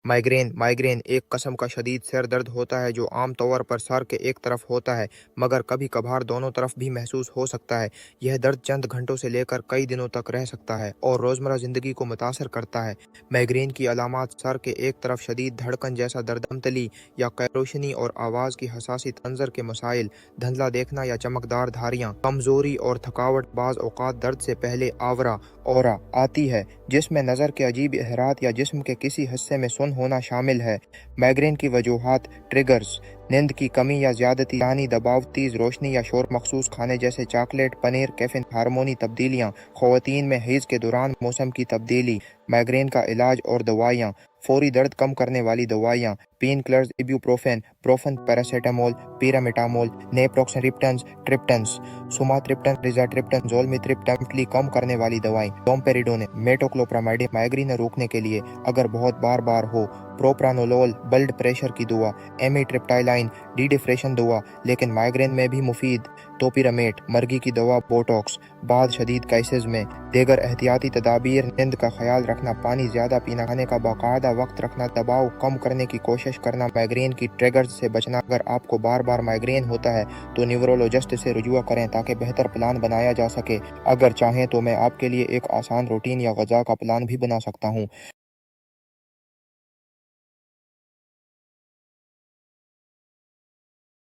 Migraine migraine एक किस्म का शदीद सर दर्द होता है जो आम तौर पर सर के एक तरफ होता है, मगर कभी कभार दोनों तरफ भी महसूस हो सकता है। यह दर्द चंद घंटों से लेकर कई दिनों तक रह सकता है और रोज़मर्रा ज़िंदगी को मुतासर करता है। माइग्रेन की अलामात सर के एक तरफ शदीद धड़कन जैसा दर्द, धमतली या रोशनी और आवाज़ की हसासी, तंजर के मसाइल, धुंधला देखना या चमकदार धारियाँ, कमज़ोरी और थकावट। बाज़ औक़ात दर्द से पहले आवरा औरा आती है, जिसमें नज़र के अजीब अहरात या जिस्म के किसी हिस्से में सुन होना शामिल है। माइग्रेन की वजूहात, ट्रिगर्स, नींद की कमी या ज्यादती, जानी दबाव, तेज रोशनी या शोर, मखसूस खाने जैसे चॉकलेट, पनीर, कैफीन, हार्मोनी तब्दीलियाँ, ख़वातीन में हैज़ के दौरान मौसम की तब्दीली। माइग्रेन का इलाज और दवाइयाँ: फौरी दर्द कम करने वाली दवाइयाँ, पेन किलर्स, इब्यूप्रोफेन, प्रोफेन, पैरासीटामोल, पिरामिटामोल, naproxen, triptans, sumatriptan, rizatriptan, zolmitriptan, कम करने वाली दवाएं, डोम्पेरिडोन, मेटोक्लोप्रामाइड माइग्रेन रोकने के लिए अगर बहुत बार बार हो, प्रोप्रानोलोल ब्लड प्रेशर की दवा, एमिट्रिप्टाइलाइन डी डिप्रेशन दवा लेकिन माइग्रेन में भी मुफीद, टोपिरामेट मर्गी की दवा, बोटॉक्स। बाद शदीद केसेस में देगर एहतियाती तदाबीर, नींद का ख्याल रखना, पानी ज़्यादा पीना, खाने का बाकायदा वक्त रखना, दबाव कम करने की कोशिश करना, माइग्रेन की ट्रिगर्स से बचना। अगर आपको बार बार माइग्रेन होता है तो न्यूरोलॉजिस्ट से रुजू करें ताकि बेहतर प्लान बनाया जा सके। अगर चाहें तो मैं आपके लिए एक आसान रूटीन या ग़िज़ा का प्लान भी बना सकता हूँ।